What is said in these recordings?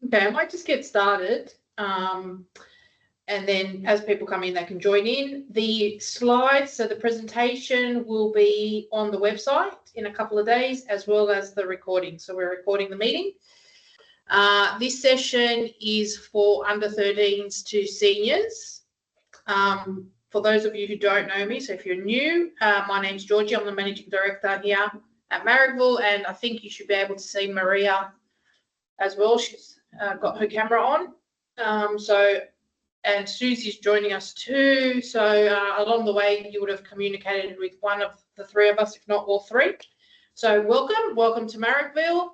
Okay, I might just get started. And then as people come in, they can join in. The slides, so the presentation will be on the website in a couple of days, as well as the recording. So we're recording the meeting. This session is for under 13s to seniors. For those of you who don't know me, so if you're new, my name's Georgie. I'm the Managing Director here at Marrickville, and I think you should be able to see Maria as well. She's got her camera on. And Susie's joining us too. So along the way, you would have communicated with one of the three of us, if not all three. So welcome to Marrickville,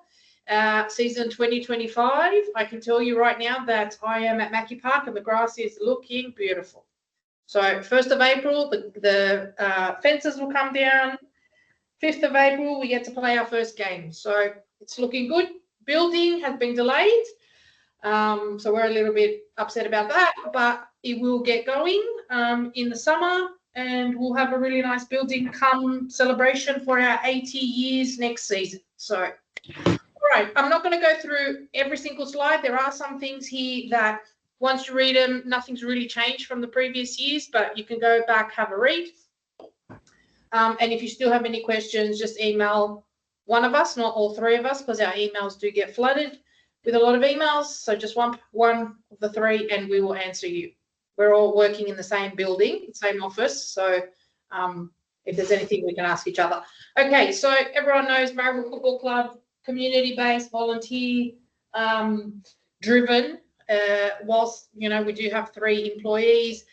season 2025. I can tell you right now that I am at Mackie Park and the grass is looking beautiful. So 1st of April, the fences will come down. 5th of April, we get to play our first game. So it's looking good. Building has been delayed. So we're a little bit upset about that, but it will get going in the summer, and we'll have a really nice building come celebration for our 80 years next season. So, all right, I'm not going to go through every single slide. There are some things here that once you read them, nothing's really changed from the previous years, but you can go back, have a read. And if you still have any questions, just email one of us, not all three of us, because our emails do get flooded with a lot of emails. So just one of the three, and we will answer you. We're all working in the same building, same office. So if there's anything, we can ask each other. Okay, so everyone knows Marrickville Football Club, community-based, volunteer driven. Whilst, you know, we do have 3 employees,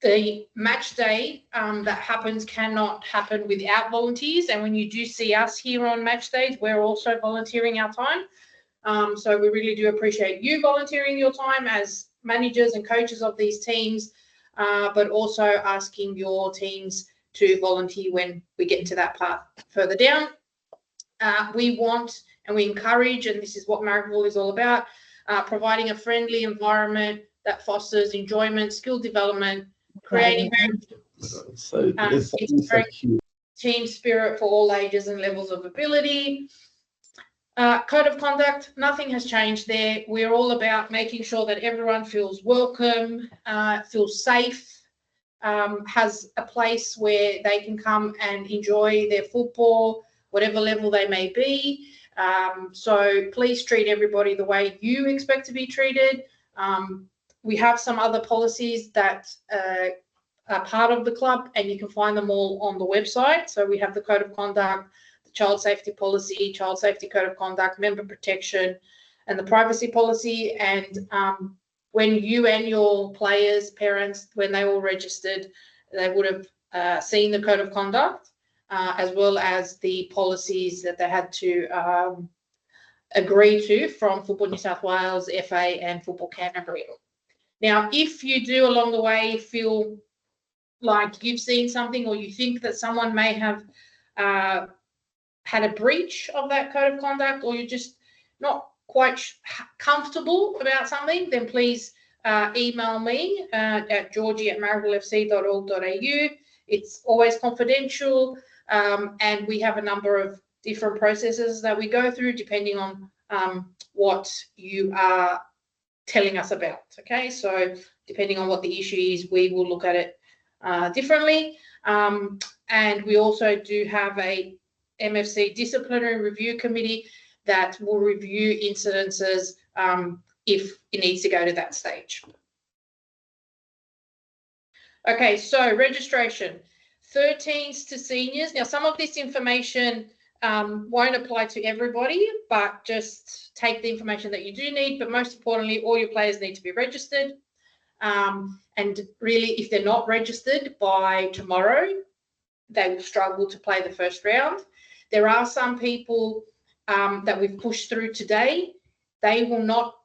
the match day that happens cannot happen without volunteers. And when you do see us here on match days, we're also volunteering our time. So we really do appreciate you volunteering your time as managers and coaches of these teams, but also asking your teams to volunteer when we get into that part further down. We want and we encourage, and this is what Marrickville is all about, providing a friendly environment that fosters enjoyment, skill development, creating team spirit for all ages and levels of ability. Code of conduct, nothing has changed there. We're all about making sure that everyone feels welcome, feels safe, has a place where they can come and enjoy their football, whatever level they may be. So please treat everybody the way you expect to be treated. We have some other policies that are part of the club, and you can find them all on the website. So we have the code of conduct, the child safety policy, child safety code of conduct, member protection, and the privacy policy. And when you and your players, parents, when they all registered, they would have seen the code of conduct, as well as the policies that they had to agree to from Football New South Wales, FA, and Football Canterbury. Now, if you do along the way feel like you've seen something, or you think that someone may have had a breach of that code of conduct, or you're just not quite comfortable about something, then please email me at georgie@marrickvillefc.org.au. It's always confidential, and we have a number of different processes that we go through depending on what you are telling us about. Okay, so depending on what the issue is, we will look at it differently. And we also do have a MFC disciplinary review committee that will review incidences if it needs to go to that stage. Okay, so registration, 13s to seniors. Now, some of this information won't apply to everybody, but just take the information that you do need. But most importantly, all your players need to be registered. And really, if they're not registered by tomorrow, they will struggle to play the first round. There are some people that we've pushed through today. They will not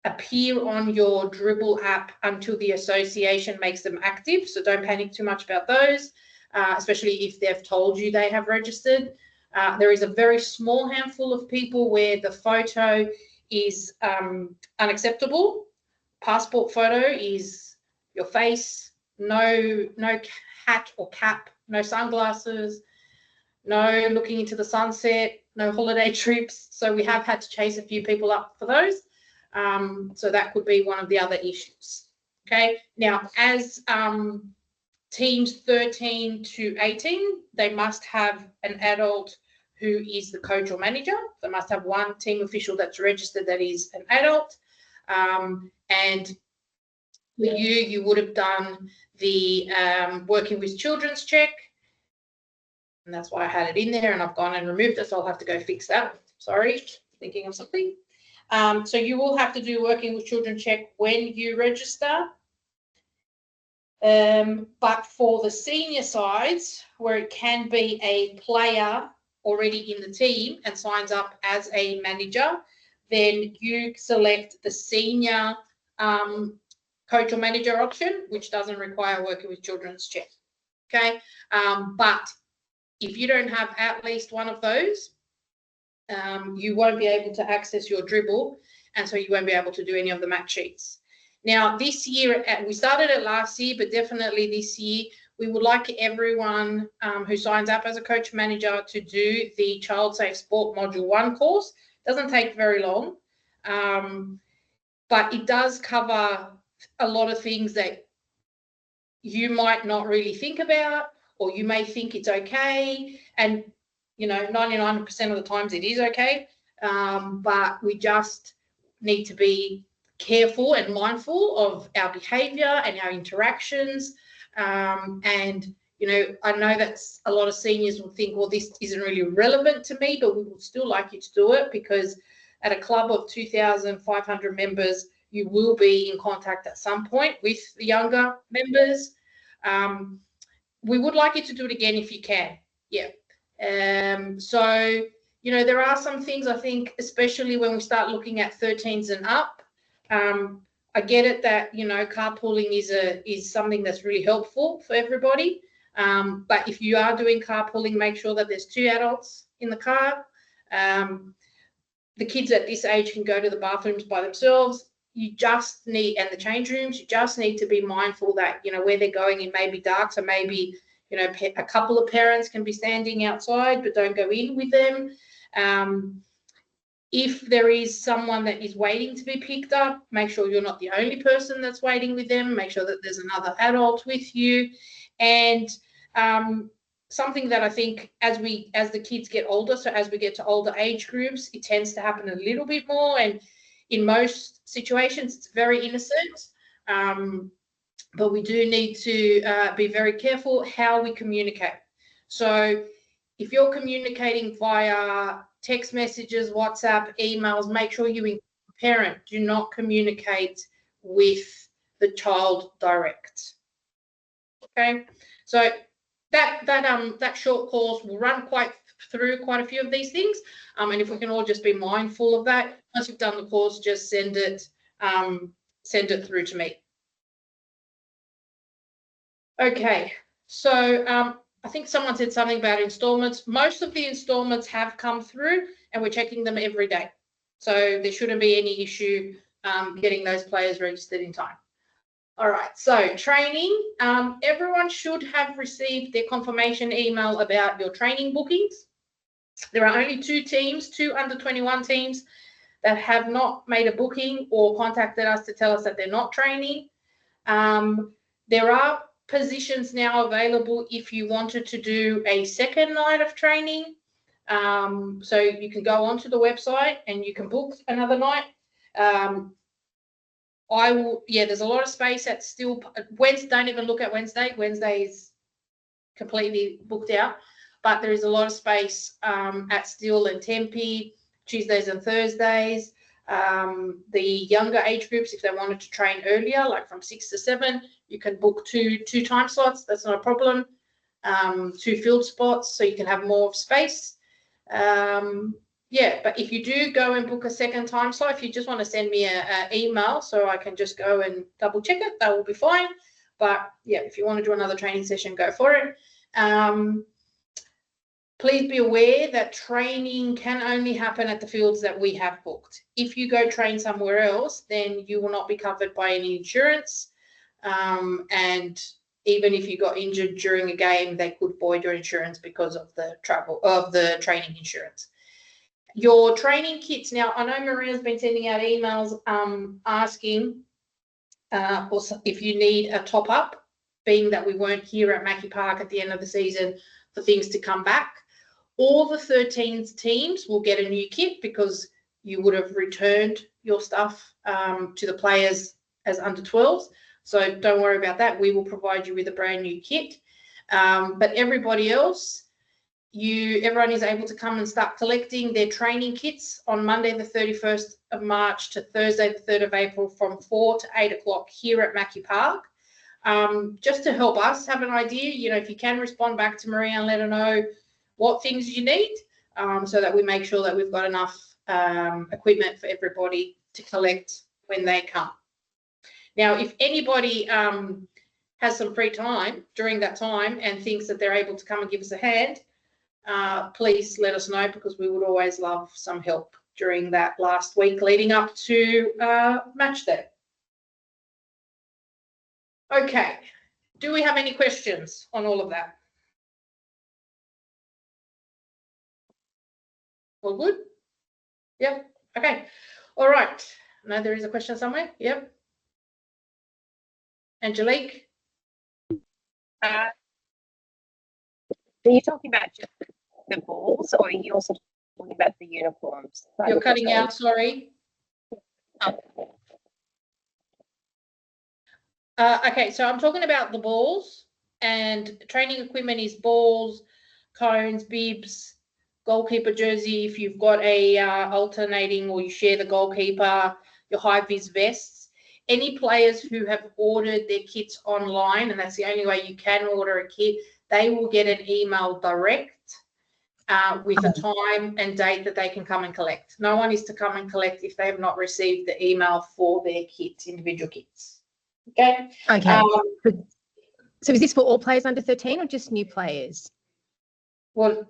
appear on your Dribble app until the association makes them active. So don't panic too much about those, especially if they've told you they have registered. There is a very small handful of people where the photo is unacceptable. Passport photo is your face, no hat or cap, no sunglasses, no looking into the sunset, no holiday trips. So we have had to chase a few people up for those. So that could be one of the other issues. Okay, now as teams 13 to 18, they must have an adult who is the coach or manager. They must have one team official that's registered that is an adult. And for you would have done the working with children's check. And that's why I had it in there and I've gone and removed it. So I'll have to go fix that. Sorry, thinking of something. So you will have to do working with children check when you register. But for the senior sides, where it can be a player already in the team and signs up as a manager, then you select the senior coach or manager option, which doesn't require working with children's check. Okay, but if you don't have at least one of those, you won't be able to access your dribble, and so you won't be able to do any of the match sheets. Now, this year, we started it last year, but definitely this year, we would like everyone who signs up as a coach manager to do the Child Safe Sport Module 1 course. It doesn't take very long, but it does cover a lot of things that you might not really think about, or you may think it's okay. And, you know, 99% of the times it is okay, but we just need to be careful and mindful of our behavior and our interactions. And, you know, I know that a lot of seniors will think, well, this isn't really relevant to me, but we would still like you to do it, because at a club of 2,500 members, you will be in contact at some point with the younger members. We would like you to do it again if you can. Yeah. So, you know, there are some things, I think, especially when we start looking at 13s and up. I get it that, you know, carpooling is something that's really helpful for everybody. But if you are doing carpooling, make sure that there's 2 adults in the car. The kids at this age can go to the bathrooms by themselves. You just need, and the change rooms, you just need to be mindful that, you know, where they're going, it may be dark. So maybe, you know, a couple of parents can be standing outside, but don't go in with them. If there is someone that is waiting to be picked up, make sure you're not the only person that's waiting with them. Make sure that there's another adult with you. And something that I think as the kids get older, so as we get to older age groups, it tends to happen a little bit more. And in most situations, it's very innocent. But we do need to be very careful how we communicate. So if you're communicating via text messages, WhatsApp, emails, make sure you include the parent. Do not communicate with the child direct. Okay, so that short course will run through quite a few of these things, and if we can all just be mindful of that. Once you've done the course, just send it through to me. Okay, so I think someone said something about installments. Most of the installments have come through, and we're checking them every day. So there shouldn't be any issue getting those players registered in time. All right, so training. Everyone should have received their confirmation email about your training bookings. There are only 2 teams, 2 under-21 teams, that have not made a booking or contacted us to tell us that they're not training. There are positions now available if you wanted to do a second night of training. So you can go onto the website and you can book another night. There's a lot of space at still. Wednesday, don't even look at Wednesday. Wednesday is completely booked out, but there is a lot of space at Still and Tempe, Tuesdays and Thursdays. The younger age groups, if they wanted to train earlier, like from 6 to 7, you can book two time slots. That's not a problem. 2 field spots, so you can have more space. But if you do go and book a second time slot, if you just want to send me an email so I can just go and double check it, that will be fine. But yeah, if you want to do another training session, go for it. Please be aware that training can only happen at the fields that we have booked. If you go train somewhere else, then you will not be covered by any insurance. And even if you got injured during a game, they could void your insurance because of the training insurance. Your training kits now, I know Maria's been sending out emails asking if you need a top up, being that we weren't here at Mackie Park at the end of the season for things to come back. All the 13 teams will get a new kit because you would have returned your stuff to the players as under 12s. So don't worry about that. We will provide you with a brand new kit. But everybody else, everyone is able to come and start collecting their training kits on Monday the 31st of March to Thursday the 3rd of April from 4 to 8 o'clock here at Mackie Park. Just to help us have an idea, if you can respond back to Maria and let her know what things you need, so that we make sure that we've got enough equipment for everybody to collect when they come. Now, if anybody has some free time during that time and thinks that they're able to come and give us a hand, please let us know, because we would always love some help during that last week leading up to match day. Okay, do we have any questions on all of that? All good? Yep. Okay. All right. No, there is a question somewhere. Yep. Angelique? Are you talking about just the balls, or are you also talking about the uniforms? You're cutting out, sorry. Okay, so I'm talking about the balls, and training equipment is balls, cones, bibs, goalkeeper jersey, if you've got a alternating or you share the goalkeeper, your high-vis vests. Any players who have ordered their kits online, and that's the only way you can order a kit, they will get an email direct with a time and date that they can come and collect. No one is to come and collect if they have not received the email for their kits, individual kits. Okay? Okay. So is this for all players under 13 or just new players? Well,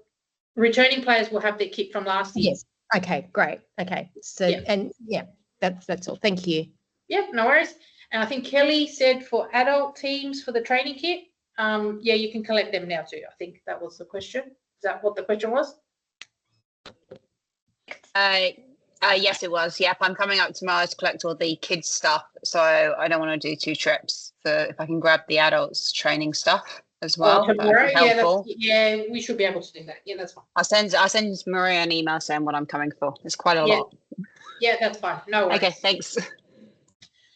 returning players will have their kit from last year. Yes. Okay, great. Okay. So, Yeah. and yeah, that's all. Thank you. Yeah, no worries. And I think Kelly said for adult teams for the training kit, yeah, you can collect them now too. I think that was the question. Is that what the question was? Yes, it was. Yep, I'm coming up tomorrow to collect all the kids' stuff, so I don't want to do 2 trips. So if I can grab the adults' training stuff as well, tomorrow, helpful. Yeah, we should be able to do that. Yeah, that's fine. I'll send Maria an email saying what I'm coming for. It's quite a lot. Yeah, that's fine. No worries. Okay, thanks.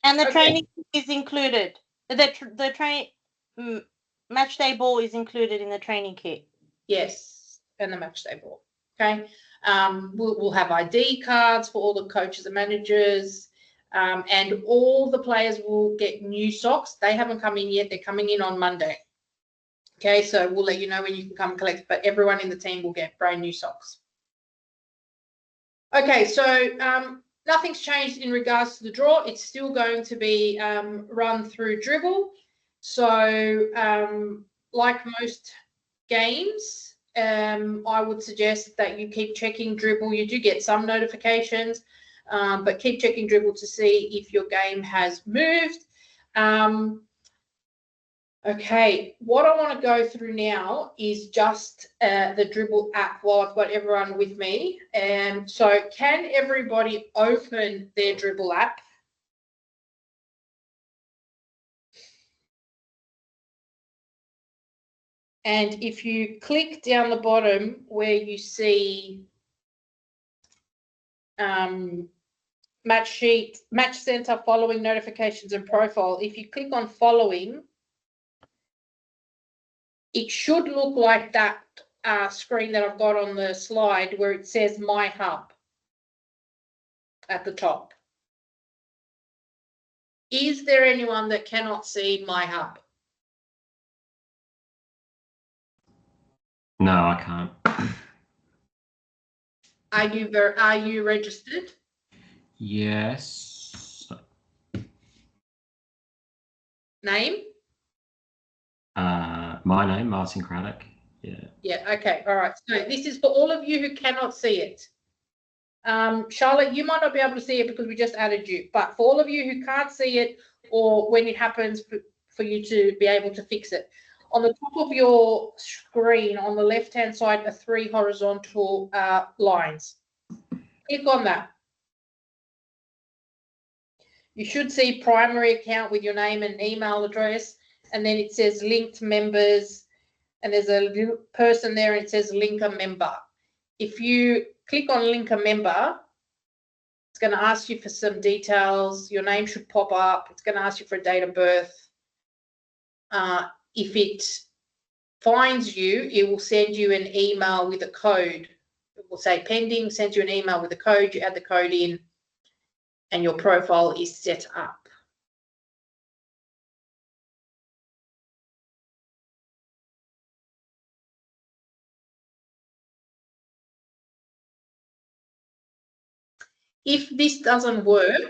And the training is included. The match day ball is included in the training kit. Yes, and the match day ball. Okay. We'll have ID cards for all the coaches and managers, and all the players will get new socks. They haven't come in yet. They're coming in on Monday. Okay, so we'll let you know when you can come and collect, but everyone in the team will get brand new socks. Okay, so nothing's changed in regards to the draw. It's still going to be run through Dribble. So like most games, I would suggest that you keep checking Dribble. You do get some notifications, but keep checking Dribble to see if your game has moved. Okay, what I want to go through now is just the Dribble app while I've got everyone with me. So can everybody open their Dribble app? And if you click down the bottom where you see match sheet, match center, following, notifications and profile, if you click on following, it should look like that screen that I've got on the slide where it says My Hub at the top. Is there anyone that cannot see My Hub? No, I can't. Are you registered? Yes. Name? My name, Martin Craddock. Yeah. Yeah, okay, all right. So this is for all of you who cannot see it. Charlotte, you might not be able to see it because we just added you, but for all of you who can't see it, or when it happens for you to be able to fix it. On the top of your screen, on the left-hand side, are 3 horizontal lines. Click on that. You should see primary account with your name and email address, and then it says linked members, and there's a person there and it says link a member. If you click on link a member, it's going to ask you for some details. Your name should pop up. It's going to ask you for a date of birth. If it finds you, it will send you an email with a code. It will say pending, send you an email with a code. You add the code in, and your profile is set up. If this doesn't work,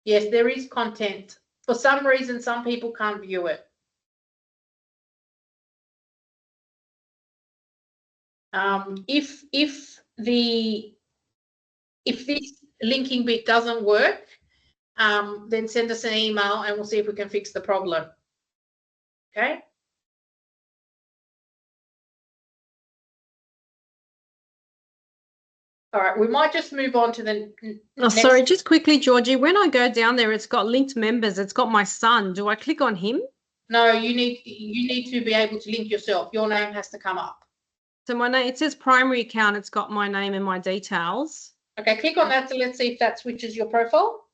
yes, there is content. For some reason, some people can't view it. If this linking bit doesn't work, then send us an email and we'll see if we can fix the problem. Okay. All right, we might just move on to the next. Sorry, just quickly, Georgie, when I go down there, it's got linked members. It's got my son. Do I click on him? No, you need to be able to link yourself. Your name has to come up. So my name, it says primary account. It's got my name and my details. Okay, click on that. So let's see if that switches your profile.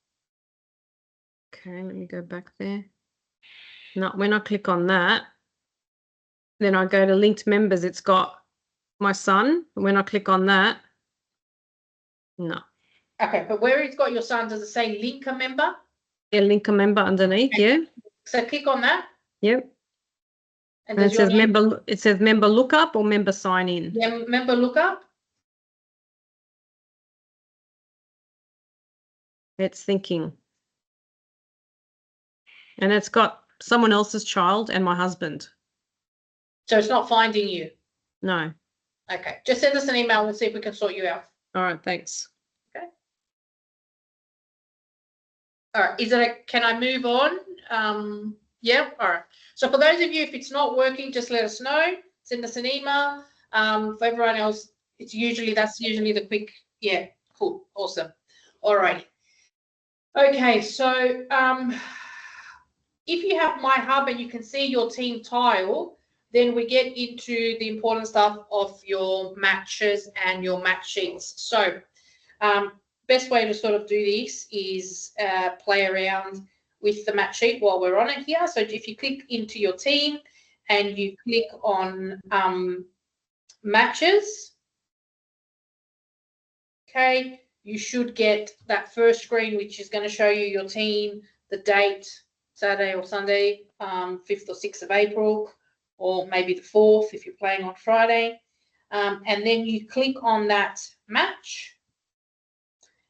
Okay, let me go back there. No, when I click on that, then I go to linked members. It's got my son. When I click on that, no. Okay, but where it's got your son, does it say link a member? Yeah, link a member underneath. Okay. Yeah. So click on that. Yep. And And does it your says name, member. It says member lookup or member sign in. yeah, member lookup? It's thinking. And it's got someone else's child and my husband. So it's not finding you. No. Okay, just send us an email. We'll see if we can sort you out. All right, thanks. All right, can I move on? Yeah, all right. So for those of you, if it's not working, just let us know. Send us an email. For everyone else, that's usually the quick, yeah, cool, awesome. All right. Okay, so if you have My Hub and you can see your team tile, then we get into the important stuff of your matches and your match sheets. So best way to sort of do this is play around with the match sheet while we're on it here. So if you click into your team and you click on matches, okay, you should get that first screen, which is going to show you your team, the date, Saturday or Sunday, 5th or 6th of April, or maybe the 4th if you're playing on Friday. And then you click on that match,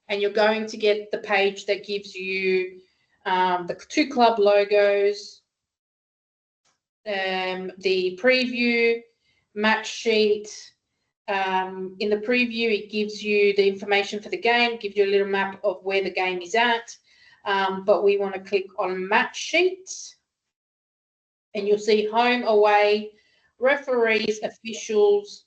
and you're going to get the page that gives you the 2 club logos, the preview, match sheet. In the preview, it gives you the information for the game, gives you a little map of where the game is at. But we want to click on match sheets, and you'll see home, away, referees, officials.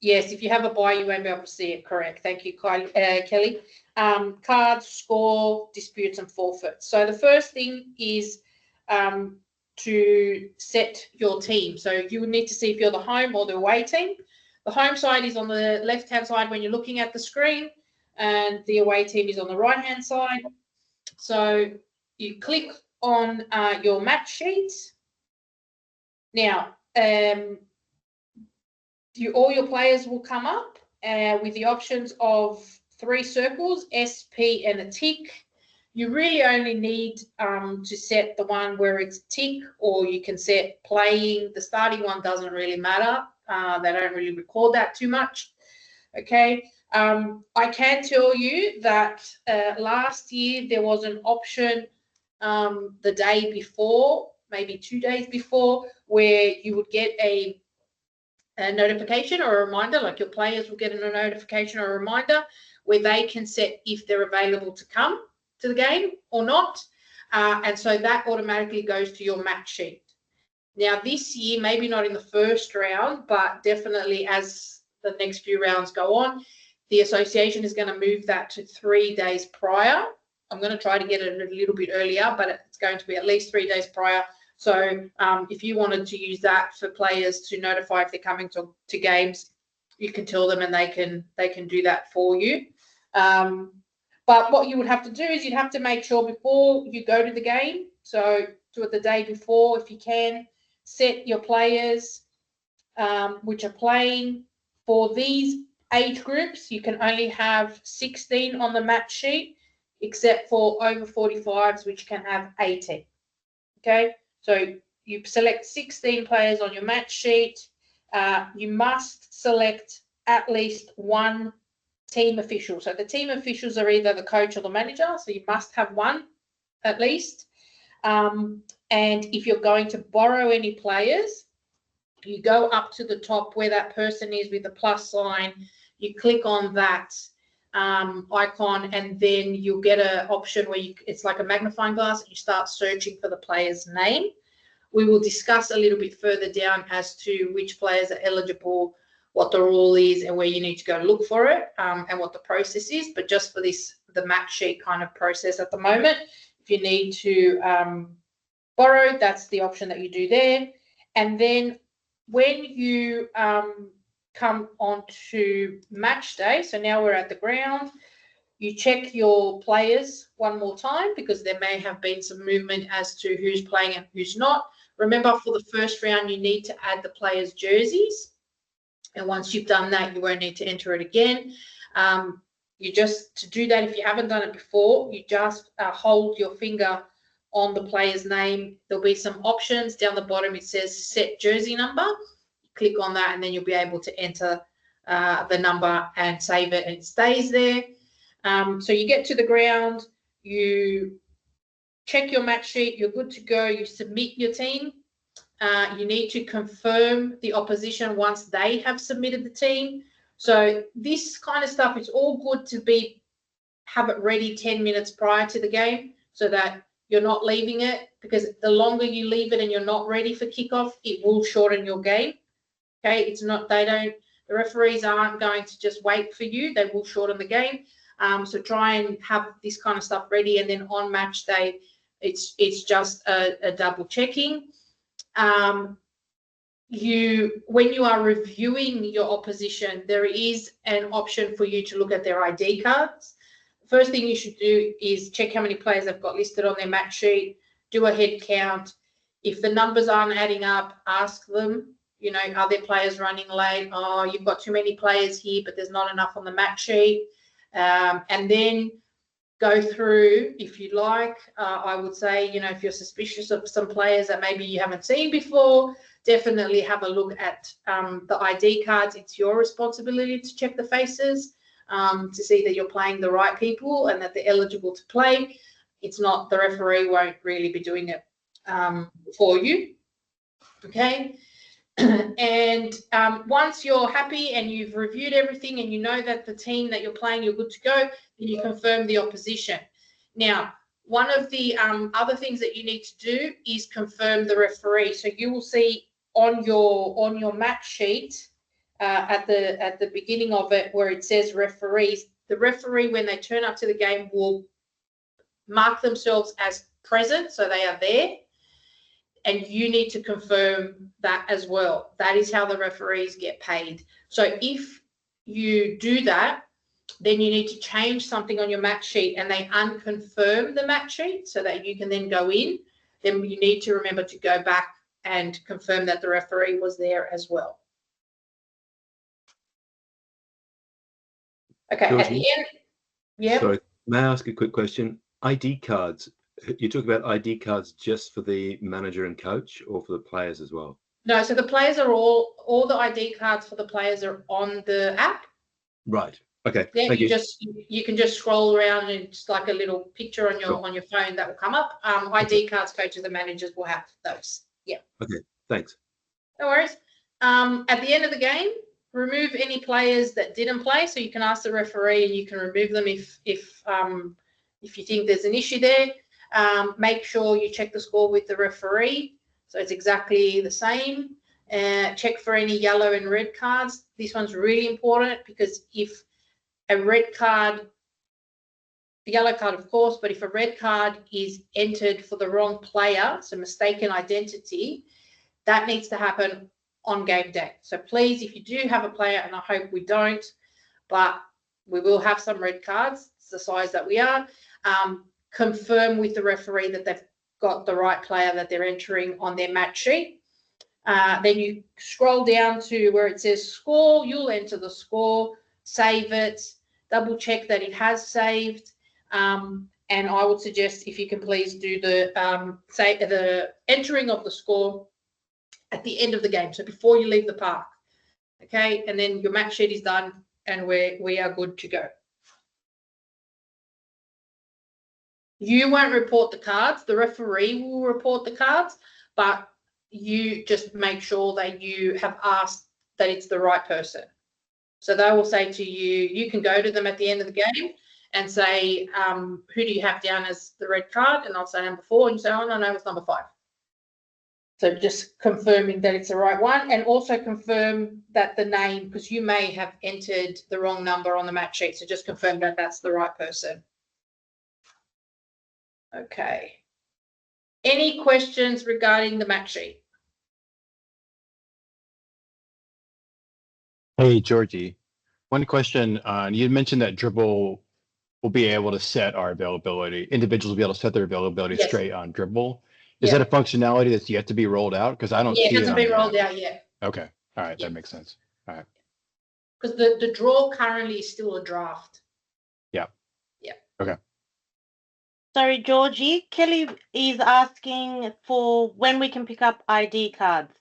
Yes, if you have a buy, you won't be able to see it. Correct. Thank you, Kelly. Cards, score, disputes, and forfeits. So the first thing is to set your team. So you would need to see if you're the home or the away team. The home side is on the left-hand side when you're looking at the screen, and the away team is on the right-hand side. So you click on your match sheets. Now, all your players will come up with the options of 3 circles, S, P, and a tick. You really only need to set the one where it's tick, or you can set playing. The starting one doesn't really matter. They don't really record that too much. Okay. I can tell you that last year there was an option the day before, maybe 2 days before, where you would get a notification or a reminder, like your players will get a notification or a reminder where they can set if they're available to come to the game or not. And so that automatically goes to your match sheet. Now, this year, maybe not in the first round, but definitely as the next few rounds go on, the association is going to move that to 3 days prior. I'm going to try to get it a little bit earlier, but it's going to be at least 3 days prior. So if you wanted to use that for players to notify if they're coming to games, you can tell them and they can do that for you. But what you would have to do is you'd have to make sure before you go to the game, so do it the day before if you can, set your players which are playing. For these age groups, you can only have 16 on the match sheet, except for over 45s, which can have 18. Okay, so you select 16 players on your match sheet. You must select at least one team official. So the team officials are either the coach or the manager, so you must have one at least. And if you're going to borrow any players, you go up to the top where that person is with the plus sign, you click on that icon, and then you'll get an option where it's like a magnifying glass, and you start searching for the player's name. We will discuss a little bit further down as to which players are eligible, what the rule is, and where you need to go look for it, and what the process is. But just for the match sheet kind of process at the moment, if you need to borrow, that's the option that you do there. And then when you come on to match day, so now we're at the ground, you check your players one more time because there may have been some movement as to who's playing and who's not. Remember, for the first round, you need to add the players' jerseys. And once you've done that, you won't need to enter it again. To do that, if you haven't done it before, you just hold your finger on the player's name. There'll be some options down the bottom. It says set jersey number. Click on that, and then you'll be able to enter the number and save it, and it stays there. So you get to the ground, you check your match sheet, you're good to go, you submit your team. You need to confirm the opposition once they have submitted the team. So this kind of stuff, it's all good to have it ready 10 minutes prior to the game so that you're not leaving it, because the longer you leave it and you're not ready for kickoff, it will shorten your game. Okay, the referees aren't going to just wait for you, they will shorten the game. So try and have this kind of stuff ready, and then on match day, it's just a double checking. When you are reviewing your opposition, there is an option for you to look at their ID cards. First thing you should do is check how many players they've got listed on their match sheet, do a head count. If the numbers aren't adding up, ask them, are there players running late? Oh, you've got too many players here, but there's not enough on the match sheet. And then go through, if you like. I would say, if you're suspicious of some players that maybe you haven't seen before, definitely have a look at the ID cards. It's your responsibility to check the faces to see that you're playing the right people and that they're eligible to play. It's not, the referee won't really be doing it for you. Okay. And once you're happy and you've reviewed everything and you know that the team that you're playing, you're good to go, then you confirm the opposition. Now, one of the other things that you need to do is confirm the referee. So you will see on your match sheet at the beginning of it where it says referees, the referee, when they turn up to the game, will mark themselves as present, so they are there. And you need to confirm that as well. That is how the referees get paid. So if you do that, then you need to change something on your match sheet and they unconfirm the match sheet so that you can then go in. Then you need to remember to go back and confirm that the referee was there as well. Okay, Georgie, at the end, yeah. Sorry, may I ask a quick question? ID cards. You talk about ID cards just for the manager and coach, or for the players as well? No, so the players are all the ID cards for the players are on the app. Right. Okay. Yeah, Thank you. You can just scroll around and just like a little picture on your phone that will come up. ID cards, coaches and managers will have those. Yeah. Okay. Thanks. No worries. At the end of the game, remove any players that didn't play. So you can ask the referee and you can remove them if you think there's an issue there. Make sure you check the score with the referee. So it's exactly the same. Check for any yellow and red cards. This one's really important because if a red card, the yellow card of course, but if a red card is entered for the wrong player, so mistaken identity, that needs to happen on game day. So please, if you do have a player, and I hope we don't, but we will have some red cards, it's the size that we are, confirm with the referee that they've got the right player that they're entering on their match sheet. Then you scroll down to where it says score, you'll enter the score, save it, double check that it has saved. And I would suggest if you can please do the entering of the score at the end of the game, so before you leave the park. Okay, and then your match sheet is done and we are good to go. You won't report the cards, the referee will report the cards, but you just make sure that you have asked that it's the right person. So they will say to you, you can go to them at the end of the game and say, who do you have down as the red card? And I'll say number 4, and you say, oh, no, it's number 5. So just confirming that it's the right one, and also confirm that the name, because you may have entered the wrong number on the match sheet. So just confirm that that's the right person. Okay. Any questions regarding the match sheet? Hey, Georgie. One question. You mentioned that Dribble will be able to set our availability. Individuals will be able to set their availability Yes. straight on Dribble. Is Yeah. that a functionality that's yet to be rolled out? Because I don't see Yeah, it hasn't been on the rolled app. out yet. Okay. All right. Yeah. That makes sense. All right. Because the draw currently is still a draft. Yeah. Yeah. Okay. Sorry, Georgie. Kelly is asking for when we can pick up ID cards.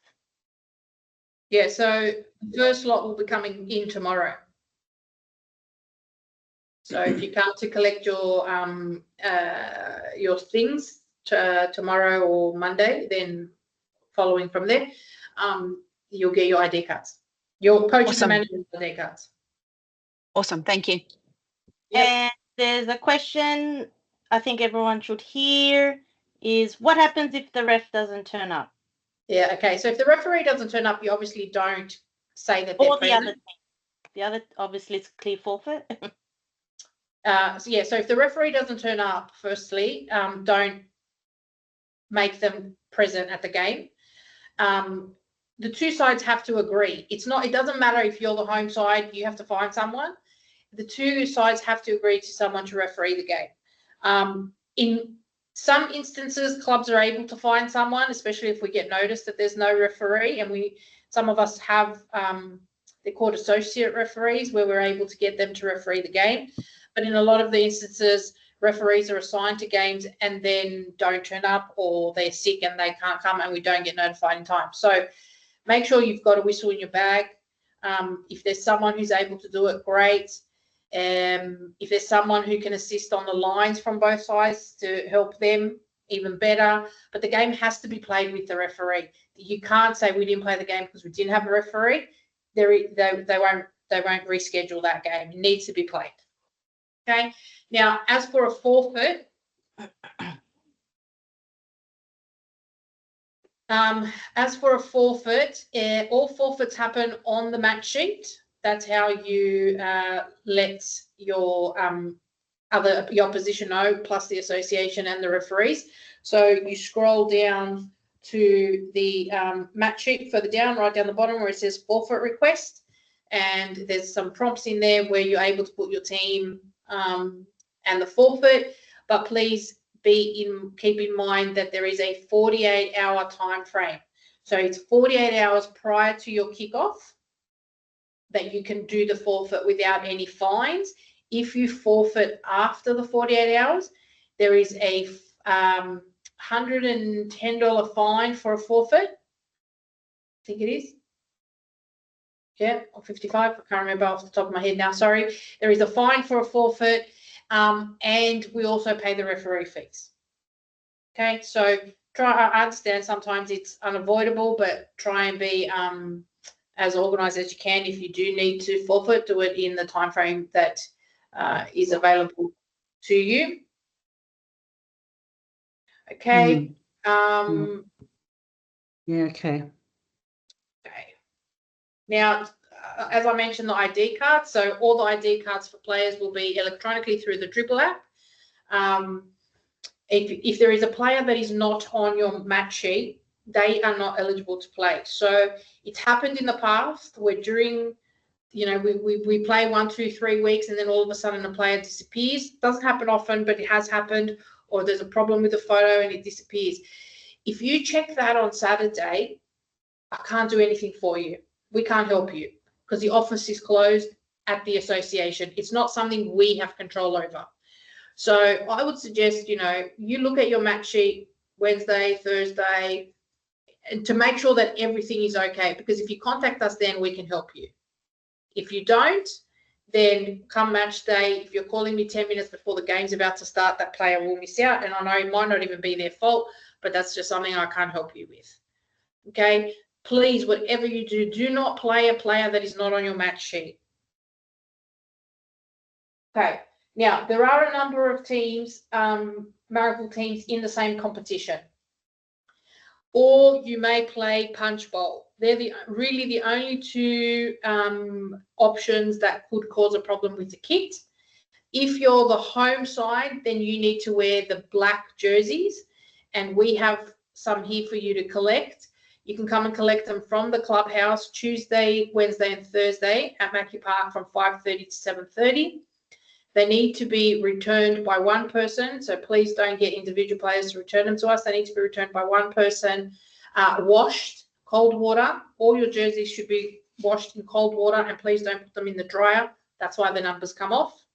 Yeah, so the first lot will be coming in tomorrow. So if you come to collect your things tomorrow or Monday, then following from there, you'll get your ID cards. Your coach Awesome. and manager ID cards. Awesome. Thank you. Yep. And there's a question I think everyone should hear is what happens if the ref doesn't turn up? Yeah, okay. So if the referee doesn't turn up, you obviously don't say that they're Or the present. other team. The other, obviously, it's clear forfeit. So if the referee doesn't turn up, firstly, don't make them present at the game. The two sides have to agree. It doesn't matter if you're the home side, you have to find someone. The two sides have to agree to someone to referee the game. In some instances, clubs are able to find someone, especially if we get notice that there's no referee, and some of us have, they're called associate referees, where we're able to get them to referee the game. But in a lot of the instances, referees are assigned to games and then don't turn up, or they're sick and they can't come and we don't get notified in time. So make sure you've got a whistle in your bag. If there's someone who's able to do it, great. If there's someone who can assist on the lines from both sides to help them, even better. But the game has to be played with the referee. You can't say we didn't play the game because we didn't have a referee. They won't reschedule that game. It needs to be played. Okay. Now, as for a forfeit, all forfeits happen on the match sheet. That's how you let your opposition know, plus the association and the referees. So you scroll down to the match sheet further down, right down the bottom where it says forfeit request, and there's some prompts in there where you're able to put your team and the forfeit. But please keep in mind that there is a 48-hour time frame. So it's 48 hours prior to your kickoff that you can do the forfeit without any fines. If you forfeit after the 48 hours, there is a $110 fine for a forfeit. I think it is. Yeah, or 55. I can't remember off the top of my head now. Sorry. There is a fine for a forfeit, and we also pay the referee fees. Okay, so I understand sometimes it's unavoidable, but try and be as organised as you can. If you do need to forfeit, do it in the time frame that is available to you. Okay. Yeah, okay. Okay. Now, as I mentioned, the ID cards. So all the ID cards for players will be electronically through the Dribble app. If there is a player that is not on your match sheet, they are not eligible to play. So it's happened in the past where during, we play 1, 2, 3 weeks and then all of a sudden a player disappears. Doesn't happen often, but it has happened, or there's a problem with the photo and it disappears. If you check that on Saturday, I can't do anything for you. We can't help you because the office is closed at the association. It's not something we have control over. So I would suggest, you look at your match sheet Wednesday, Thursday, to make sure that everything is okay, because if you contact us, then we can help you. If you don't, then come match day, if you're calling me 10 minutes before the game's about to start, that player will miss out. And I know it might not even be their fault, but that's just something I can't help you with. Okay? Please, whatever you do, do not play a player that is not on your match sheet. Okay. Now, there are a number of teams, Marrickville teams in the same competition. Or you may play punch bowl. They're really the only two options that could cause a problem with the kit. If you're the home side, then you need to wear the black jerseys, and we have some here for you to collect. You can come and collect them from the clubhouse Tuesday, Wednesday, and Thursday at Mackey Park from 5:30 to 7:30. They need to be returned by one person, so please don't get individual players to return them to us. They need to be returned by one person, washed, cold water. All your jerseys should be washed in cold water, and please don't put them in the dryer. That's why the numbers come off.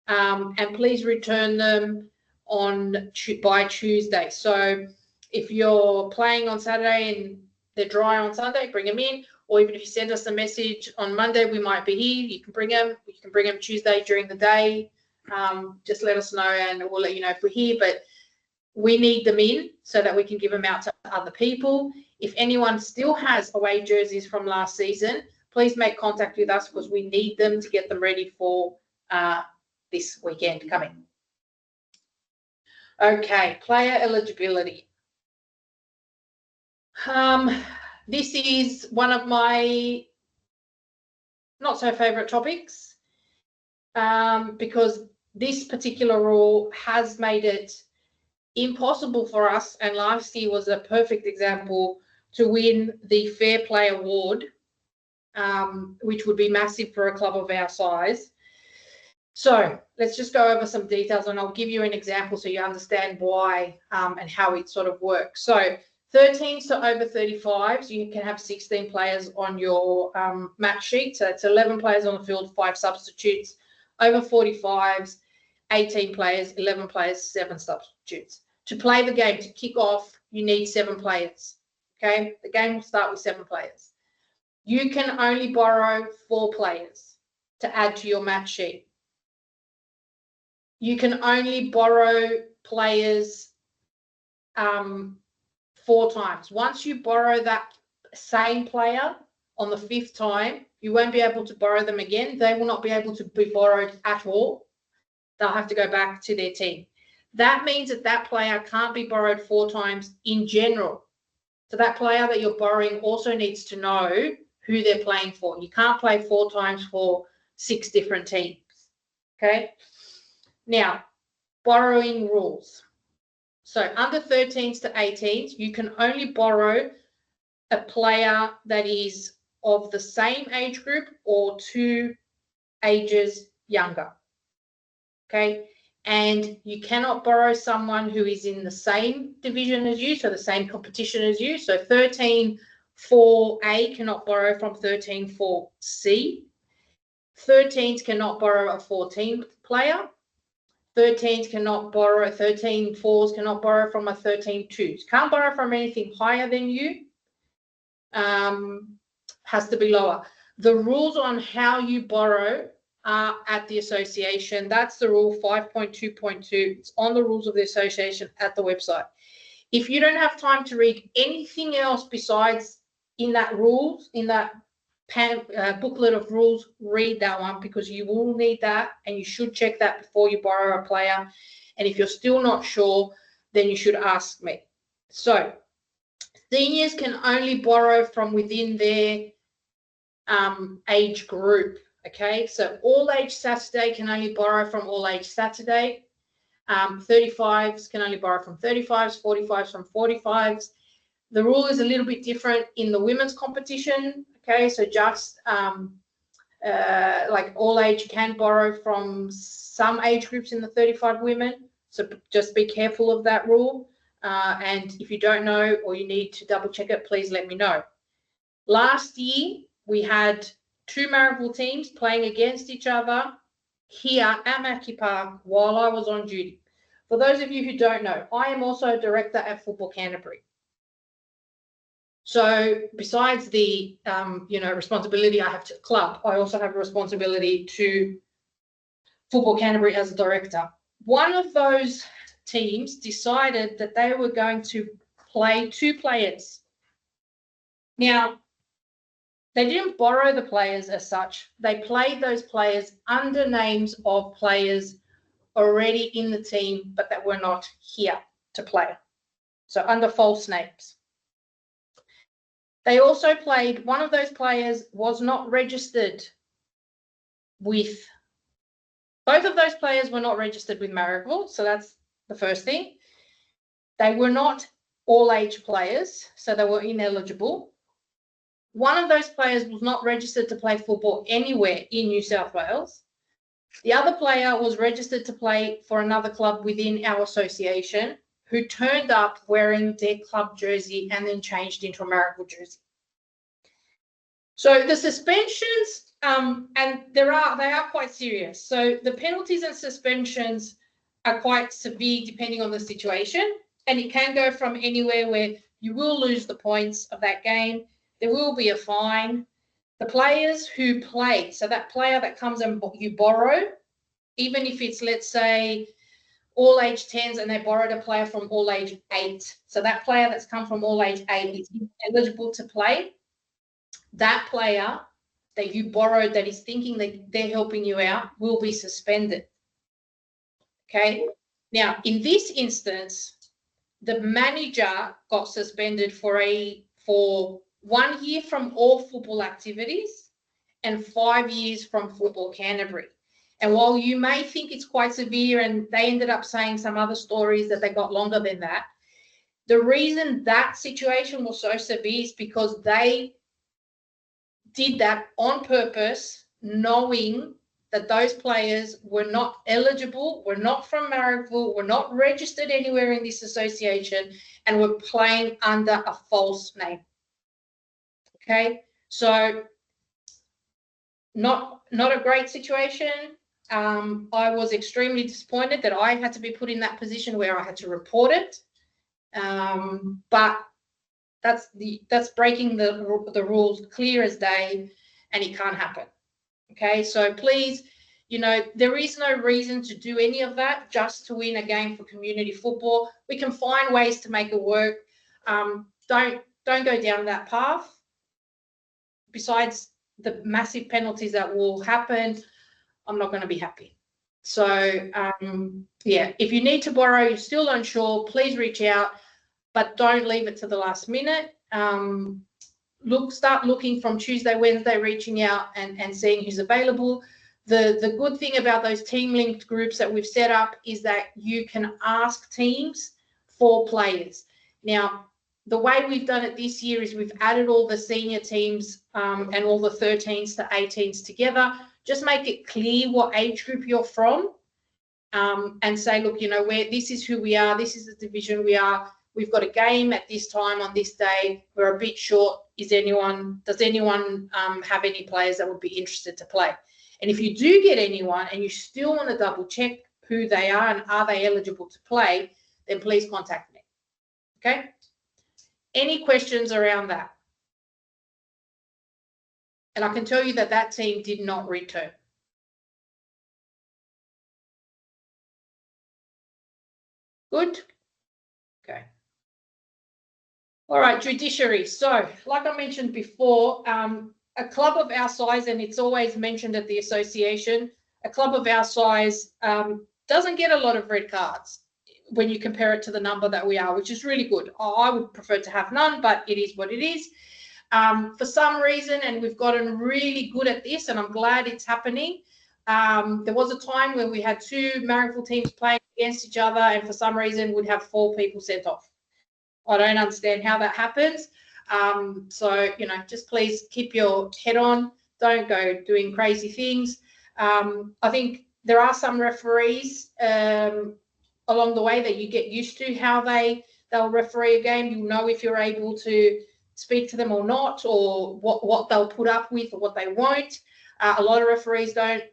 And please return them by Tuesday. So if you're playing on Saturday and they're dry on Sunday, bring them in. Or even if you send us a message on Monday, we might be here. You can bring them. You can bring them Tuesday during the day. Just let us know and we'll let you know if we're here. But we need them in so that we can give them out to other people. If anyone still has away jerseys from last season, please make contact with us because we need them to get them ready for this weekend coming. Okay, player eligibility. This is one of my not so favourite topics because this particular rule has made it impossible for us, and last year was a perfect example, to win the Fair Play Award, which would be massive for a club of our size. So let's just go over some details and I'll give you an example so you understand why and how it sort of works. So 13s to over 35s, you can have 16 players on your match sheet. So it's 11 players on the field, 5 substitutes. Over 45s, 18 players, 11 players, 7 substitutes. To play the game, to kick off, you need 7 players. Okay, the game will start with 7 players. You can only borrow 4 players to add to your match sheet. You can only borrow players 4 times. Once you borrow that same player on the 5th time, you won't be able to borrow them again. They will not be able to be borrowed at all. They'll have to go back to their team. That means that that player can't be borrowed 4 times in general. So that player that you're borrowing also needs to know who they're playing for. You can't play 4 times for 6 different teams. Okay? Now, borrowing rules. So under 13s to 18s, you can only borrow a player that is of the same age group or 2 ages younger. Okay? And you cannot borrow someone who is in the same division as you, so the same competition as you. So 13-4A cannot borrow from 13-4C. 13s cannot borrow a 14th player. 13s cannot borrow, 13-4s cannot borrow from a 13-2s. Can't borrow from anything higher than you. Has to be lower. The rules on how you borrow are at the association. That's the rule 5.2.2. It's on the rules of the association at the website. If you don't have time to read anything else besides in that rules, in that booklet of rules, read that one, because you will need that, and you should check that before you borrow a player. And if you're still not sure, then you should ask me. So seniors can only borrow from within their age group. Okay, so All Age Saturday can only borrow from All Age Saturday. 35s can only borrow from 35s, 45s from 45s. The rule is a little bit different in the women's competition. Okay, so just like All Age can borrow from some age groups in the 35 women. So just be careful of that rule. And if you don't know or you need to double check it, please let me know. Last year, we had 2 Marrickville teams playing against each other here at Mackie Park while I was on duty. For those of you who don't know, I am also a director at Football Canterbury. So besides the responsibility I have to the club, I also have a responsibility to Football Canterbury as a director. One of those teams decided that they were going to play 2 players. Now, they didn't borrow the players as such. They played those players under names of players already in the team, but that were not here to play. So under false names. They also played, one of those players was not registered with, both of those players were not registered with Marrickville. So that's the first thing. They were not all age players, so they were ineligible. One of those players was not registered to play football anywhere in New South Wales. The other player was registered to play for another club within our association, who turned up wearing their club jersey and then changed into a Marrickville jersey. So the suspensions, and they are quite serious. So the penalties and suspensions are quite severe depending on the situation, and it can go from anywhere where you will lose the points of that game. There will be a fine. The players who play, so that player that comes and you borrow, even if it's, let's say, All Age 10s and they borrowed a player from All Age 8. So that player that's come from All Age 8 is eligible to play. That player that you borrowed that is thinking that they're helping you out will be suspended. Okay. Now, in this instance, the manager got suspended for 1 year from all football activities and 5 years from Football Canterbury. And while you may think it's quite severe, and they ended up saying some other stories that they got longer than that, the reason that situation was so severe is because they did that on purpose, knowing that those players were not eligible, were not from Marrickville, were not registered anywhere in this association, and were playing under a false name. Okay, so not a great situation. I was extremely disappointed that I had to be put in that position where I had to report it. But that's breaking the rules clear as day, and it can't happen. Okay, so please, there is no reason to do any of that just to win a game for community football. We can find ways to make it work. Don't go down that path. Besides the massive penalties that will happen, I'm not going to be happy. So yeah, if you need to borrow, you're still unsure, please reach out, but don't leave it to the last minute. Start looking from Tuesday, Wednesday, reaching out and seeing who's available. The good thing about those team linked groups that we've set up is that you can ask teams for players. Now, the way we've done it this year is we've added all the senior teams and all the 13s to 18s together. Just make it clear what age group you're from, and say, look, this is who we are. This is the division we are. We've got a game at this time on this day. We're a bit short. Does anyone have any players that would be interested to play? And if you do get anyone and you still want to double check who they are and are they eligible to play, then please contact me. Okay? Any questions around that? And I can tell you that that team did not return. Good? Okay. All right, judiciary. So, like I mentioned before, a club of our size, and it's always mentioned at the association, a club of our size doesn't get a lot of red cards when you compare it to the number that we are, which is really good. I would prefer to have none, but it is what it is. For some reason, and we've gotten really good at this, and I'm glad it's happening. There was a time when we had 2 Marrickville teams playing against each other, and for some reason we'd have 4 people sent off. I don't understand how that happens. So, you know, just please keep your head on. Don't go doing crazy things. I think there are some referees along the way that you get used to how they'll referee a game. You'll know if you're able to speak to them or not, or what they'll put up with or what they won't. A lot of referees don't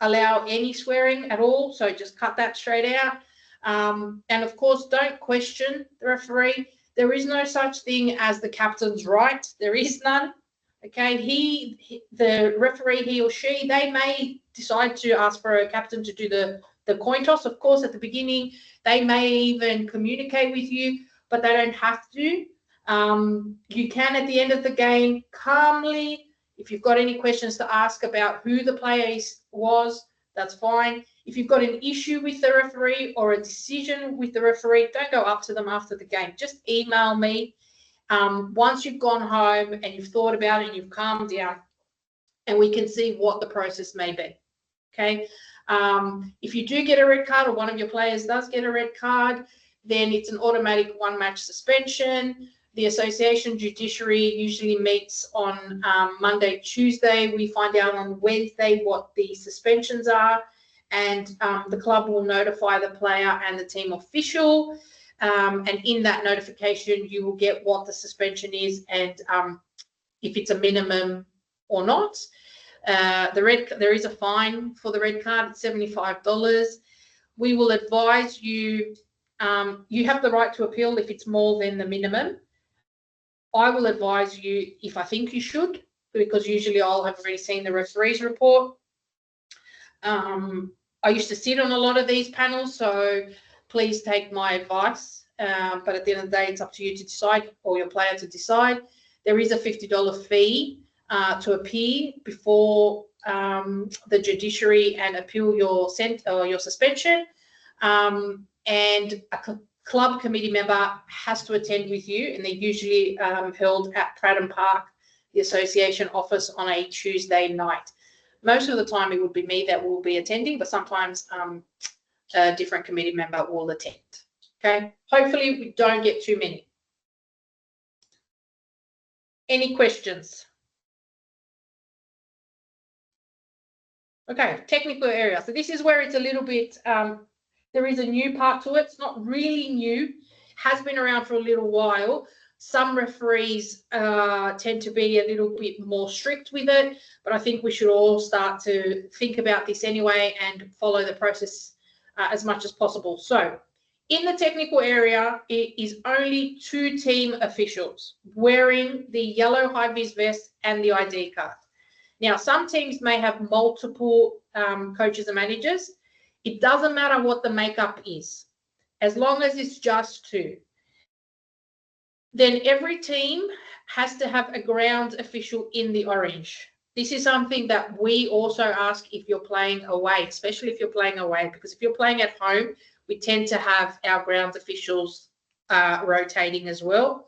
allow any swearing at all, so just cut that straight out. And of course, don't question the referee. There is no such thing as the captain's right. There is none. Okay, the referee, he or she, they may decide to ask for a captain to do the coin toss. Of course, at the beginning, they may even communicate with you, but they don't have to. You can, at the end of the game, calmly, if you've got any questions to ask about who the player was, that's fine. If you've got an issue with the referee or a decision with the referee, don't go up to them after the game. Just email me. Once you've gone home and you've thought about it and you've calmed down, and we can see what the process may be. Okay. If you do get a red card, or one of your players does get a red card, then it's an automatic 1-match suspension. The association judiciary usually meets on Monday, Tuesday. We find out on Wednesday what the suspensions are, and the club will notify the player and the team official. And in that notification, you will get what the suspension is and if it's a minimum or not. There is a fine for the red card. It's $75. We will advise you. You have the right to appeal if it's more than the minimum. I will advise you if I think you should, because usually I'll have already seen the referee's report. I used to sit on a lot of these panels, so please take my advice. But at the end of the day, it's up to you to decide, or your player to decide. There is a $50 fee to appear before the judiciary and appeal your suspension. And a club committee member has to attend with you, and they're usually held at Pradham Park, the association office, on a Tuesday night. Most of the time it would be me that will be attending, but sometimes a different committee member will attend. Okay, hopefully we don't get too many. Any questions? Okay, technical area. So this is where it's a little bit, there is a new part to it. It's not really new, has been around for a little while. Some referees tend to be a little bit more strict with it, but I think we should all start to think about this anyway and follow the process as much as possible. So in the technical area, it is only 2 team officials wearing the yellow high-vis vest and the ID card. Now, some teams may have multiple coaches and managers. It doesn't matter what the makeup is, as long as it's just 2. Then every team has to have a ground official in the orange. This is something that we also ask if you're playing away, especially if you're playing away, because if you're playing at home, we tend to have our ground officials rotating as well.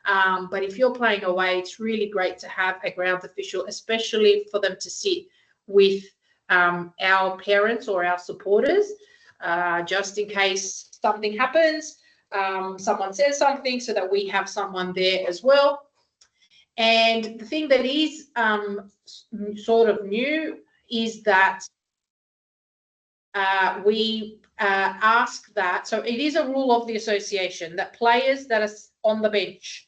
But if you're playing away, it's really great to have a ground official, especially for them to sit with our parents or our supporters, just in case something happens, someone says something, so that we have someone there as well. And the thing that is sort of new is that we ask that, so it is a rule of the association that players that are on the bench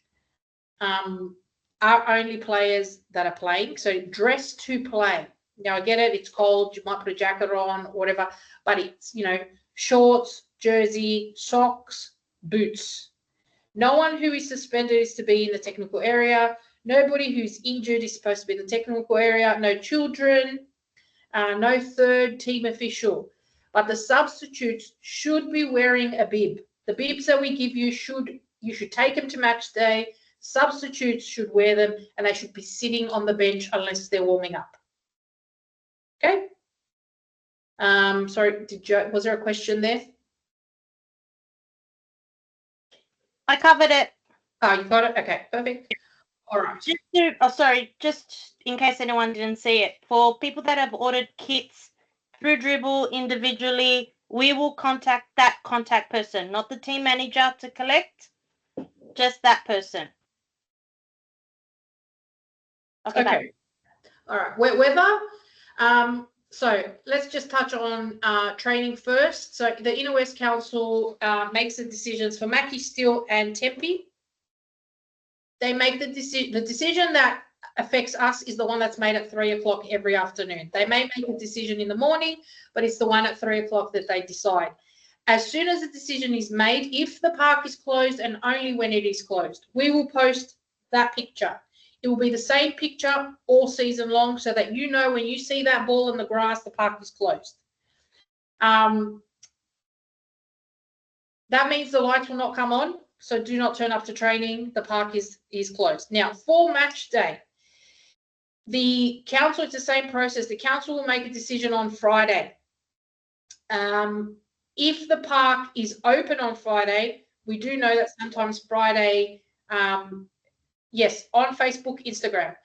are only players that are playing, so dress to play. Now I get it, it's cold, you might put a jacket on, whatever, but it's, you know, shorts, jersey, socks, boots. No one who is suspended is to be in the technical area. Nobody who's injured is supposed to be in the technical area. No children, no third team official. But the substitutes should be wearing a bib. The bibs that we give you, you should take them to match day Substitutes should wear them, and they should be sitting on the bench unless they're warming up. Okay. Sorry, was there a question there? I covered it. Oh, you got it? Okay, perfect. All right. Just in case anyone didn't see it, for people that have ordered kits through Dribble individually, we will contact that contact person, not the team manager to collect, just that person. Okay. Bye. All right. Weather. So let's just touch on training first. So the Inner West Council makes the decisions for Mackie, Steele and Tempe. They make the decision that affects us is the one that's made at 3 o'clock every afternoon. They may make a decision in the morning, but it's the one at 3 o'clock that they decide. As soon as a decision is made, if the park is closed and only when it is closed, we will post that picture. It will be the same picture all season long so that you know when you see that ball in the grass, the park is closed. That means the lights will not come on, so do not turn up to training. The park is closed. Now, for match day, the council, it's the same process. The council will make a decision on Friday. If the park is open on Friday, we do know that sometimes Friday, yes, on Facebook, Instagram.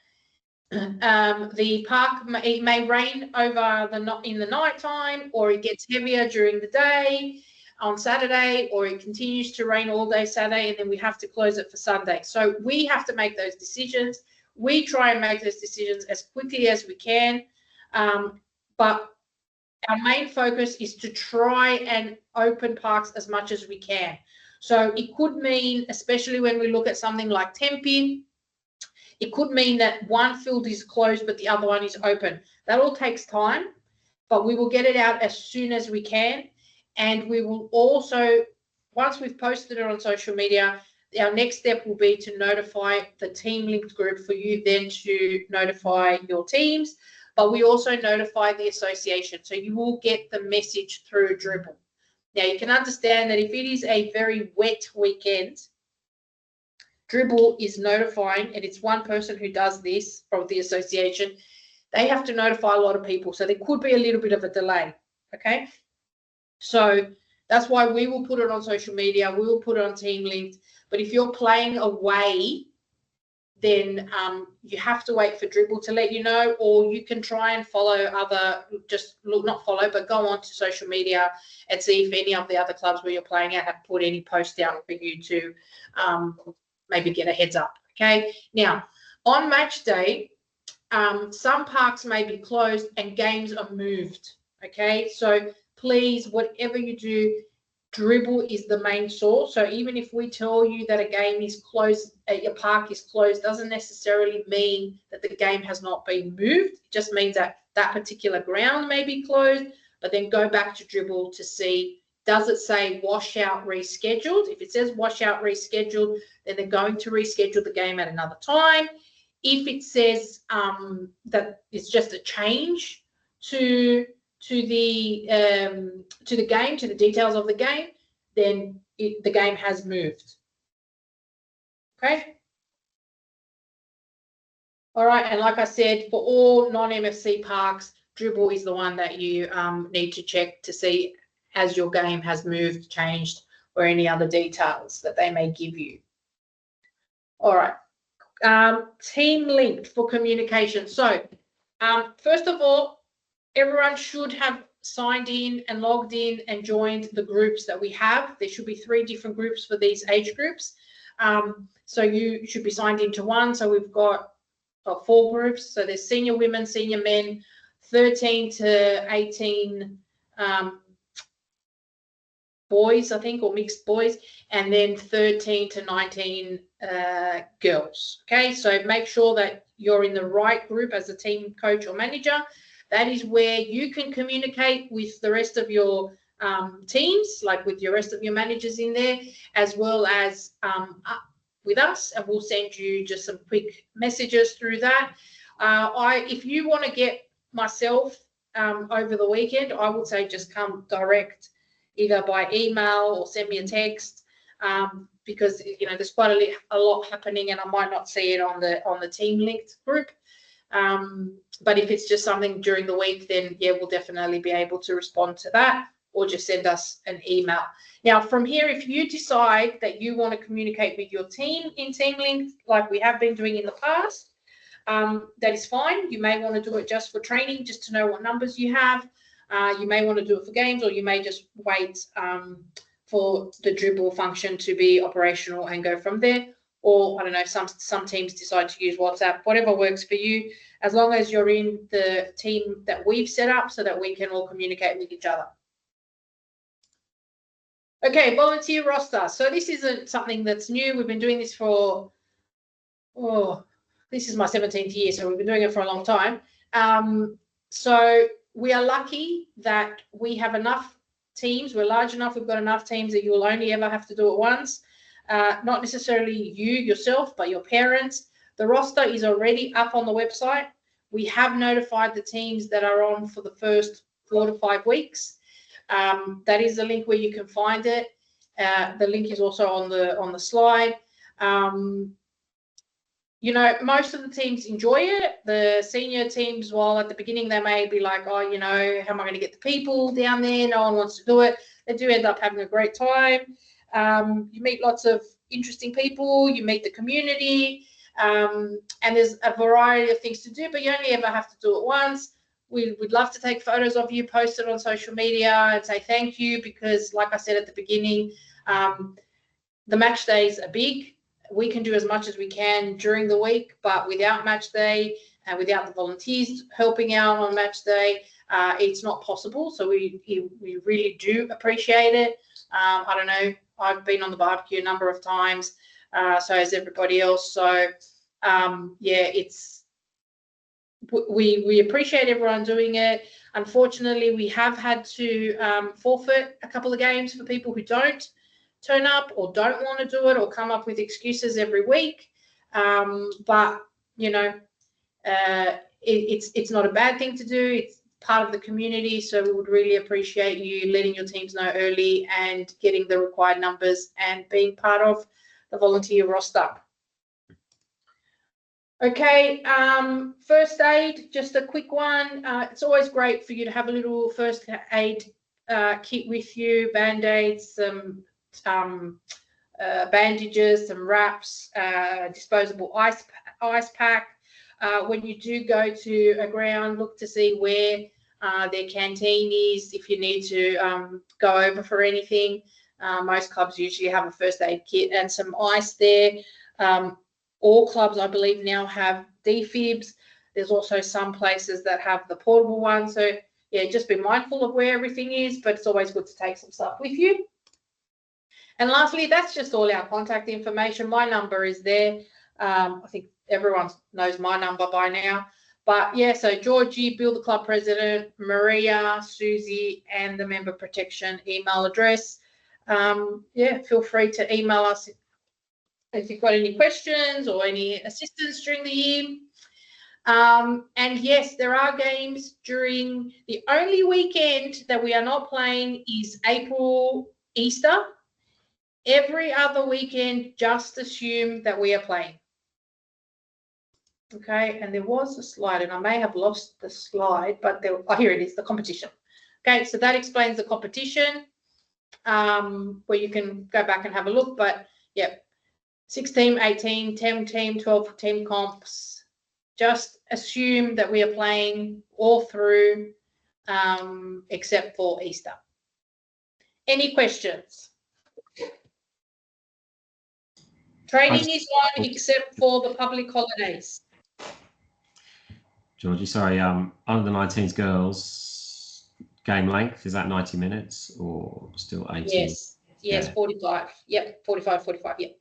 The park it may rain over in the night time, or it gets heavier during the day on Saturday, or it continues to rain all day Saturday, and then we have to close it for Sunday. So we have to make those decisions. We try and make those decisions as quickly as we can, but our main focus is to try and open parks as much as we can. So it could mean, especially when we look at something like Tempe, it could mean that one field is closed but the other one is open. That all takes time, but we will get it out as soon as we can. And we will also, once we've posted it on social media, our next step will be to notify the team linked group for you then to notify your teams. But we also notify the association. So you will get the message through Dribble. Now, you can understand that if it is a very wet weekend, Dribble is notifying, and it's one person who does this from the association. They have to notify a lot of people. So there could be a little bit of a delay, okay? So that's why we will put it on social media. We will put it on Team Linked. But if you're playing away, then you have to wait for Dribble to let you know, or you can try and follow not follow, but go on to social media and see if any of the other clubs where you're playing at have put any post out for you to maybe get a heads up. Okay. Now, on match day, some parks may be closed and games are moved. Okay. So please, whatever you do, Dribble is the main source. So even if we tell you that a game is closed, your park is closed, doesn't necessarily mean that the game has not been moved. It just means that that particular ground may be closed, but then go back to Dribble to see, does it say washout rescheduled? If it says washout rescheduled, then they're going to reschedule the game at another time. If it says that it's just a change to the game, to the details of the game, then the game has moved. Okay. All right, and like I said, for all non-MFC parks, Dribble is the one that you need to check to see as your game has moved, changed, or any other details that they may give you. All right. Team Linked for communication. So first of all, everyone should have signed in and logged in and joined the groups that we have. There should be 3 different groups for these age groups. So you should be signed into one. So we've got 4 groups. So there's senior women, senior men, 13 to 18 boys, I think, or mixed boys, and then 13 to 19 girls. Okay, so make sure that you're in the right group as a team coach or manager. That is where you can communicate with the rest of your teams, like with your rest of your managers in there, as well as with us, and we'll send you just some quick messages through that. If you want to get myself over the weekend, I would say just come direct, either by email or send me a text, because there's quite a lot happening, and I might not see it on the team linked group. But if it's just something during the week, then yeah, we'll definitely be able to respond to that, or just send us an email. Now, from here, if you decide that you want to communicate with your team in TeamLink, like we have been doing in the past, that is fine. You may want to do it just for training, just to know what numbers you have. You may want to do it for games, or you may just wait for the dribble function to be operational and go from there. Or I don't know, some teams decide to use WhatsApp, whatever works for you, as long as you're in the team that we've set up so that we can all communicate with each other. Okay, volunteer roster. So this isn't something that's new. We've been doing this for, this is my 17th year, so we've been doing it for a long time. So we are lucky that we have enough teams. We're large enough. We've got enough teams that you'll only ever have to do it once. Not necessarily you yourself, but your parents. The roster is already up on the website. We have notified the teams that are on for the first 4 to 5 weeks. That is the link where you can find it. The link is also on the slide. Most of the teams enjoy it. The senior teams, while at the beginning they may be like, oh, how am I going to get the people down there? No one wants to do it. They do end up having a great time. You meet lots of interesting people. You meet the community. And there's a variety of things to do, but you only ever have to do it once. We'd love to take photos of you, post it on social media and say thank you, because like I said at the beginning, the match days are big. We can do as much as we can during the week, but without match day and without the volunteers helping out on match day, it's not possible. So we really do appreciate it. I don't know, I've been on the barbecue a number of times, so has everybody else. So yeah, we appreciate everyone doing it. Unfortunately, we have had to forfeit a couple of games for people who don't turn up or don't want to do it or come up with excuses every week. But it's not a bad thing to do. It's part of the community, so we would really appreciate you letting your teams know early and getting the required numbers and being part of the volunteer roster. Okay, first aid, just a quick one. It's always great for you to have a little first aid kit with you, Band-Aids, some bandages, some wraps, disposable ice pack. When you do go to a ground, look to see where their canteen is if you need to go over for anything. Most clubs usually have a first aid kit and some ice there. All clubs, I believe, now have defibs. There's also some places that have the portable one. So, yeah, just be mindful of where everything is, but it's always good to take some stuff with you. And lastly, that's just all our contact information. My number is there. I think everyone knows my number by now. But, yeah, so Georgie, Bill, the club president, Maria, Susie, and the member protection email address. Yeah, feel free to email us if you've got any questions or any assistance during the year. And yes, there are games during the only weekend that we are not playing is April Easter. Every other weekend, just assume that we are playing. Okay, and there was a slide, and I may have lost the slide, but there, oh, here it is, the competition. Okay, so that explains the competition, where you can go back and have a look. But yeah, 6 team, 18, 10 team, 12 team comps. Just assume that we are playing all through, except for Easter. Any questions? Training is on except for the public holidays. Georgie, sorry, under the 19s girls, game length, is that 90 minutes or still 80? Yes, Yeah. 45. Yep, 45, yep.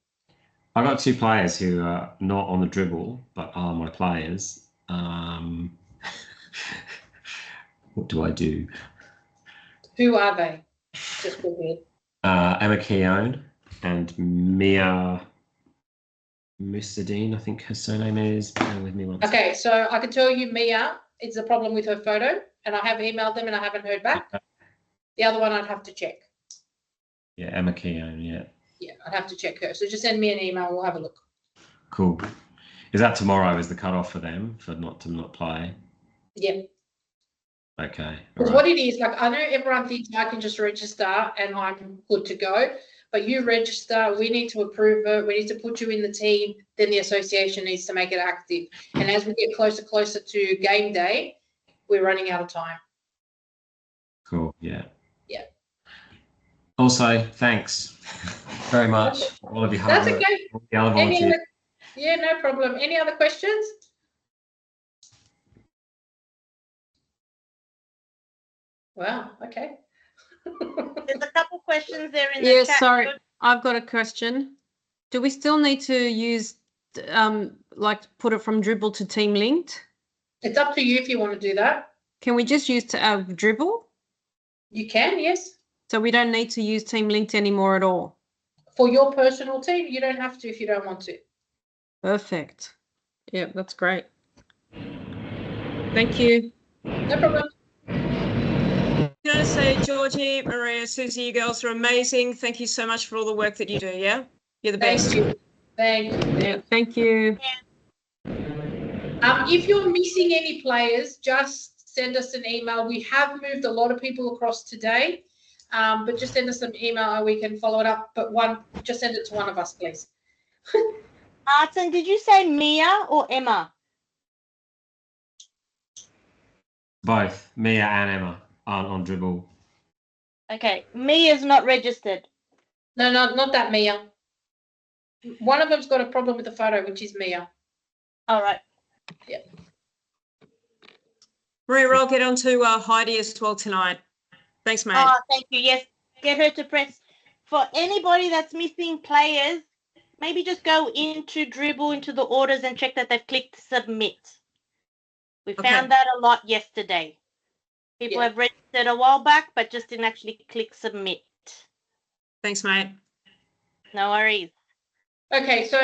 I've got 2 players who are not on the dribble, but are my players. What do I do? Who are they? Just weird. Emma Keown and Mia Musadine, I think her surname is. Bear with me one second. Okay, so I can tell you Mia, it's a problem with her photo, and I have emailed them and I haven't heard back. The other one I'd have to check. Yeah, Emma Keown, yeah. Yeah, I'd have to check her. So just send me an email. We'll have a look. Cool. Is that tomorrow? Is the cutoff for them for not play? Yeah. Okay. Because what it is, like, I know everyone thinks I can just register and I'm good to go, but you register, we need to approve it, we need to put you in the team, then the association needs to make it active. And as we get closer to game day, we're running out of time. Cool. Yeah. Yeah. Also, thanks very much for all of your hard That's work. okay. All the other Any volunteers. other, yeah, no problem. Any other questions? Wow, okay. There's a couple questions there in the Yeah, chat. sorry, I've got a question. Do we still need to use, like, put it from Dribble to Team Linked? It's up to you if you want to do that. Can we just use Dribble? You can, yes. So we don't need to use Team Linked anymore at all? For your personal team, you don't have to if you don't want to. Perfect. Yeah, that's great. Thank you. No problem. I'm going to say, Georgie, Maria, Susie, you girls are amazing. Thank you so much for all the work that you do, yeah? You're the Thank best. you. Thank you. Yeah, thank you. If you're missing any players, just send us an email. We have moved a lot of people across today, but just send us an email and we can follow it up. But just send it to one of us, please. Martin, did you say Mia or Emma? Both Mia and Emma aren't on Dribble. Okay, Mia's not registered. No, not that Mia. One of them's got a problem with the photo, which is Mia. All right. Yeah. Maria, I'll get on to Heidi as well tonight. Thanks, mate. Oh, thank you. Yes, get her to press. For anybody that's missing players, maybe just go into Dribble, into the orders and check that they've clicked submit. We Okay. found that a lot yesterday. People Yeah. have registered a while back, but just didn't actually click submit. Thanks, mate. No worries. Okay, so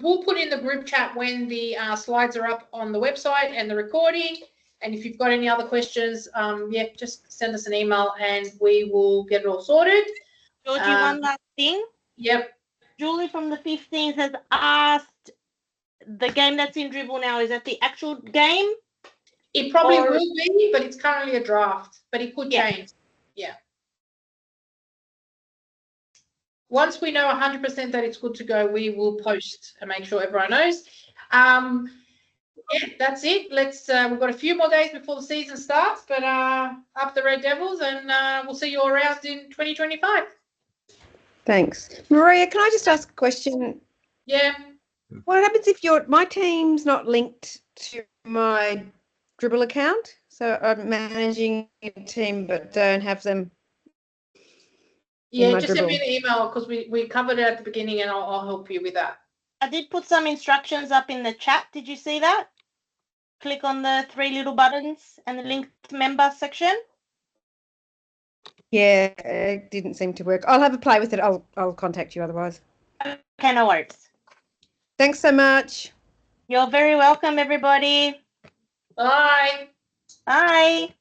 we'll put in the group chat when the slides are up on the website and the recording. And if you've got any other questions, yeah, just send us an email and we will get it all sorted. Georgie, one last thing. Yep. Julie from the 15th has asked, the game that's in Dribble now, is that the actual game? It probably Or- will be, but it's currently a draft, but it could Yeah. change. Yeah. Once we know 100% that it's good to go, we will post and make sure everyone knows. Yeah, that's it. We've got a few more days before the season starts, but up the Red Devils, and we'll see you all around in 2025. Thanks. Maria, can I just ask a question? Yeah. What happens if my team's not linked to my Dribble account? So I'm managing a team but don't have them. Yeah, my just send me Dribble. an email because we covered it at the beginning and I'll help you with that. I did put some instructions up in the chat. Did you see that? Click on the 3 little buttons and the linked member section. Yeah, it didn't seem to work. I'll have a play with it. I'll contact you otherwise. Okay, no worries. Thanks so much. You're very welcome, everybody. Bye. Bye.